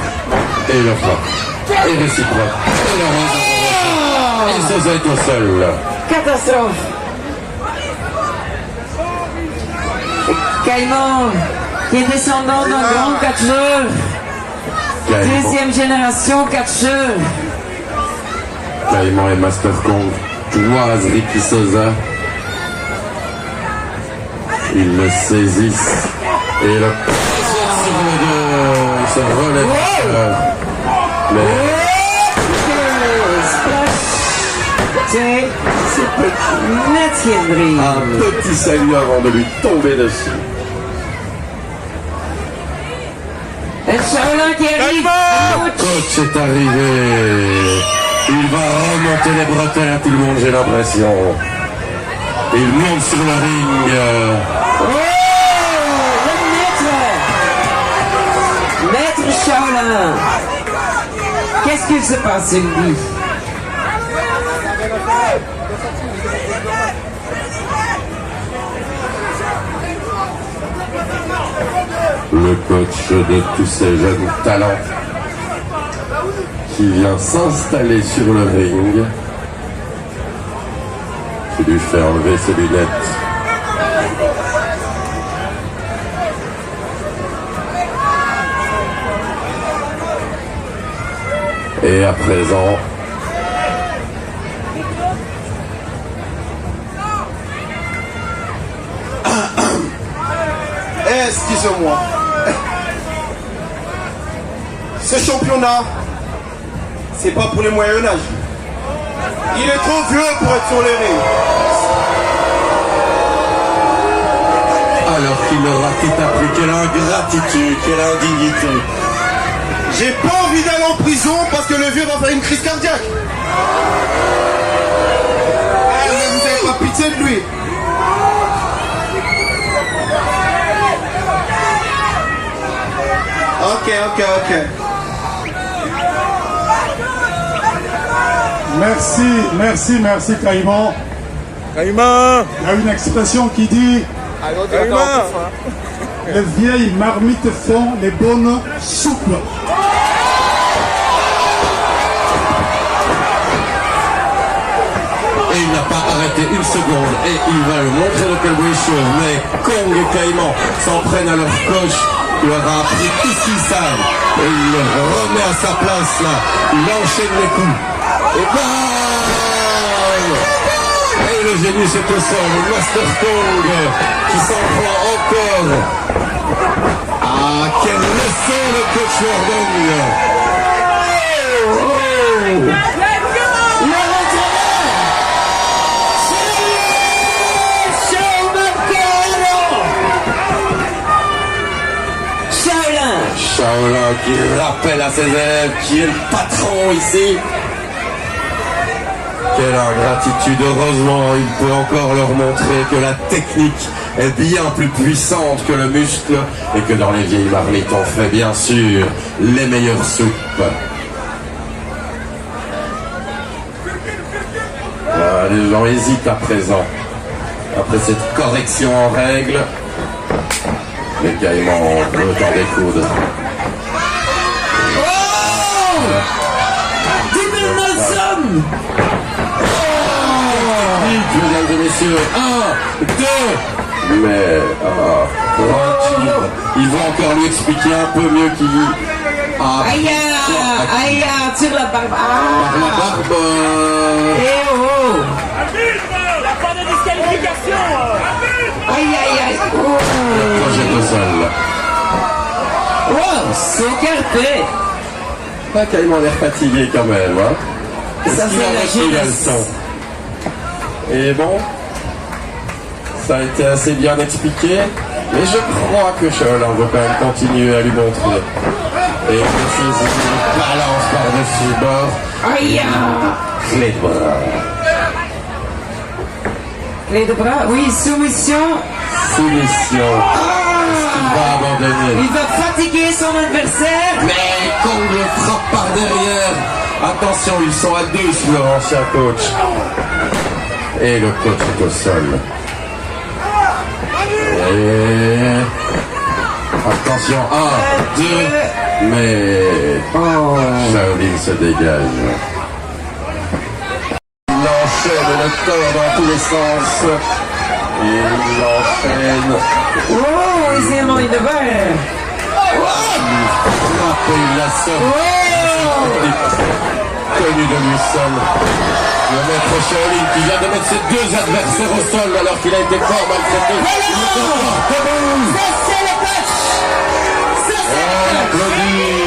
Et le frappe. Et réciproque. Et le rose. Et Sosa est au sol. Catastrophe. Caïman, qui est descendant d'un grand catcheur. Deuxième génération catcheur. Caïman et Master Kong toisent Ricky Sosa. Ils le saisissent. Et le sur le dos. Il se relève. Mais un petit salut avant de lui tomber dessus. Et Shaolin qui arrive. Le coach est arrivé. Il va remonter les bretelles à tout le monde, j'ai l'impression. Il monte sur le ring. Le maître Shaolin. Qu'est-ce qu'il se passe, lui? Le coach de tous ces jeunes talents qui vient s'installer sur le ring, qui lui fait enlever ses lunettes. Et à présent, excusez-moi, ce championnat, c'est pas pour les Moyen-Âge. Il est trop vieux pour être sur les rings. alors qu'il aura tout appris, quelle ingratitude, quelle indignité. J'ai pas envie d'aller en prison parce que le vieux va faire une crise cardiaque. Mais vous avez pas pitié de lui. Ok. Merci Caïman. Caïman. Il y a une expression qui dit les vieilles marmites font les bonnes soupes. Et il n'a pas arrêté une seconde et il va le montrer de quel bout il chauffe. Mais Kong et Caïman s'en prennent à leur coach, il leur a appris tout ce qu'ils savent. Et il le remet à sa place là. Il enchaîne les coups. Et bam! Et le génie c'est au sol. Le Master Kong qui s'en prend encore. Quelle leçon le coach leur donne. Shaolin qui rappelle à ses élèves qui est le patron ici. Quelle ingratitude, heureusement il peut encore leur montrer que la technique est bien plus puissante que le muscle et que dans les vieilles marmites on fait bien sûr les meilleures soupes. Voilà, les gens hésitent à présent. Après cette correction en règle, les caïmans ont le temps des coudes. Mesdames et messieurs, 1, 2, mais tranquille. Ils vont encore lui expliquer un peu mieux qui Aïe, aïe, tire la barbe. Par la barbe. Eh oh. La fin de disqualification. Aïe, aïe, aïe. Oh. Le projet au sol. Wow, c'est carpé. Pas Caïman a l'air fatigué quand même, hein. Ça, c'est la jeunesse. Et bon, ça a été assez bien expliqué, mais je crois que Shaolin veut quand même continuer à lui montrer. Et il balance par-dessus bord. Aïe! Clé de bras. Clé de bras, oui, soumission. Soumission. Est-ce qu'il va abandonner? Il va fatiguer son adversaire. Mais Kong le frappe par derrière. Attention, ils sont à deux sous leur ancien coach. Et le coach est au sol. Et... attention, 1, 2, mais... Shaolin se dégage. Il enchaîne le corps dans tous les sens. Il enchaîne. Oh, il s'est mis de balle. Il frappe et il l'assomme. Connu de lui seul. Le maître Shaolin qui vient de mettre ses deux adversaires au sol alors qu'il a été fort maltraité. C'est le coach. On applaudit.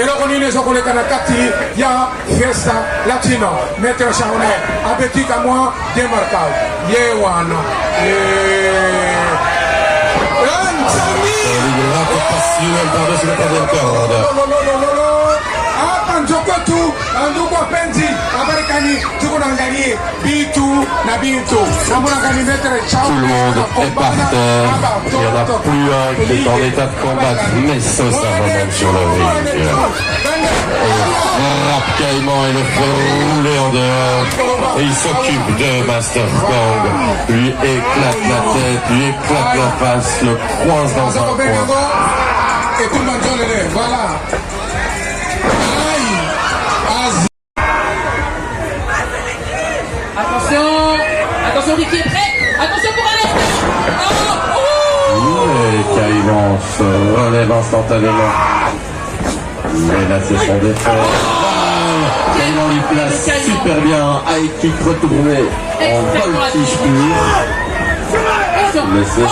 eloko nini ezokoleka na kati ya fiesta latino maître Shaolin abetika mwa demarquage ye wana hapa njoko tu ndugu wapenzi abarekani tuko naangalie bitu na bintu namonakani maître Tout le monde est par terre. Il n'y en a plus un qui est en état de combattre, mais ça remonte sur le ring. Et frappe Caïman et le fait rouler en dehors. Et il s'occupe de Master Kong. Lui éclate la tête, lui éclate la face, le coince dans un coin. Et tout le monde voilà. Attention, Ricky est prêt. Attention pour un Et Caïman se relève instantanément. Mais là c'est son défaut. Caïman lui place super bien. High kick retourné en voltige pur. Mais c'est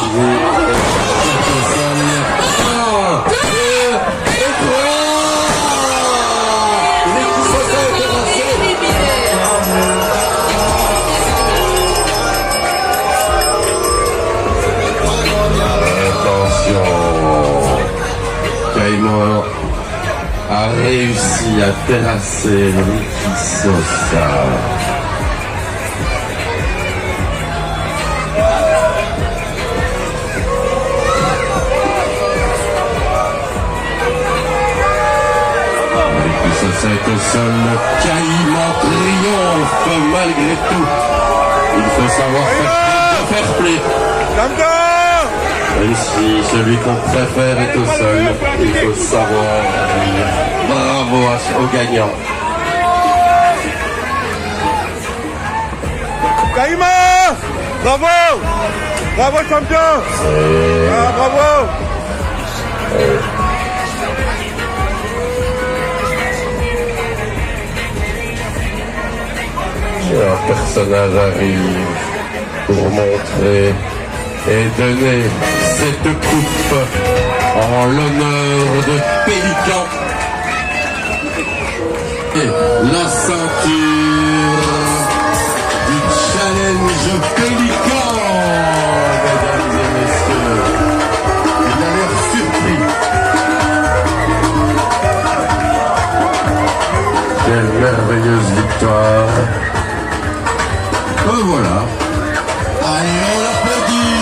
Caïman a réussi à terrasser Ricky Sosa. Ricky Sosa est au sol. Caïman triomphe malgré tout. Il faut savoir faire play. Même si celui qu'on préfère est au sol, il faut savoir dire bravo aux gagnants. Caïman! Bravo! Bravo champion! Ah, bravo! Un personnage arrive pour montrer et donner cette coupe en l'honneur de Pélican et la ceinture de Pélican, mesdames et messieurs. Il a l'air surpris. Quelle merveilleuse victoire. Oh, voilà. Allez, on l'applaudit.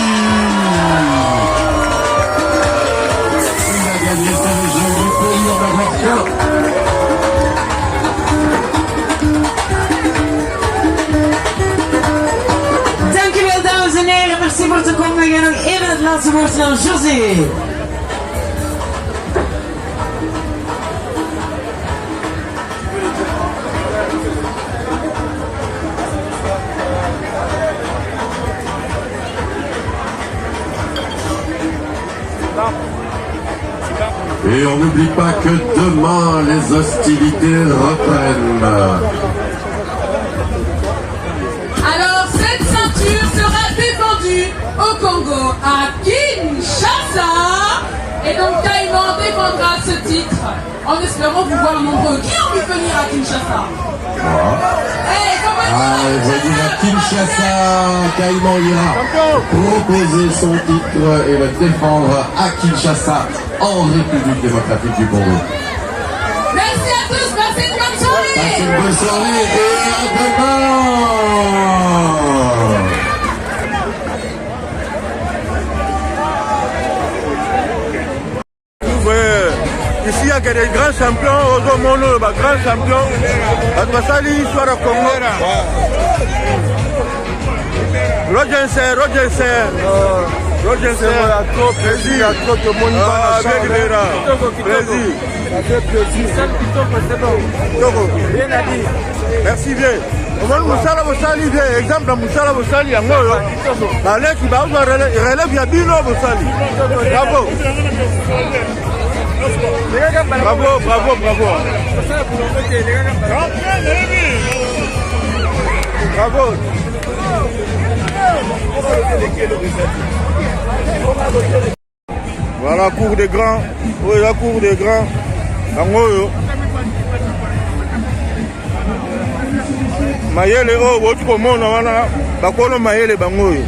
Il a gagné sa région du pays en Mallorca. Dankjewel, dames en heren. Merci voor het komen. We gaan nog even het laatste woord aan José. Et on n'oublie pas que demain, les hostilités reprennent. Alors, cette ceinture sera défendue au Congo, à Kinshasa. Et donc, Caïman défendra ce titre en espérant vous voir nombreux. Qui a envie de venir à Kinshasa? Venir à Kinshasa, Caïman ira proposer son titre et le défendre à Kinshasa, en République démocratique du Congo. Merci à tous, passez une bonne soirée. Passez une bonne soirée et à demain. Ici, il y a des grands champions, aux hommes, grands champions. Basali, histoire de Congo. Roger, c'est à trop plaisir, à trop de monde. Merci bien. Comment Moussala Bosali, exemple Moussala Bosali, en Moyo. Allez, qui va relève Yabino Bosali. Bravo. Bravo, bravo, bravo. Bravo. Voilà, cour des grands. Oui, la cour des grands. Angoyo. Mayele o wotu komona wana bakono mayele bangoyo.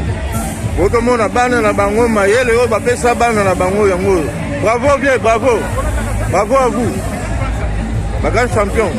Wotu mona bana na bango mayele o bapesa bana na bango yango. Bravo bien, bravo. Bravo à vous. Ma grande champion.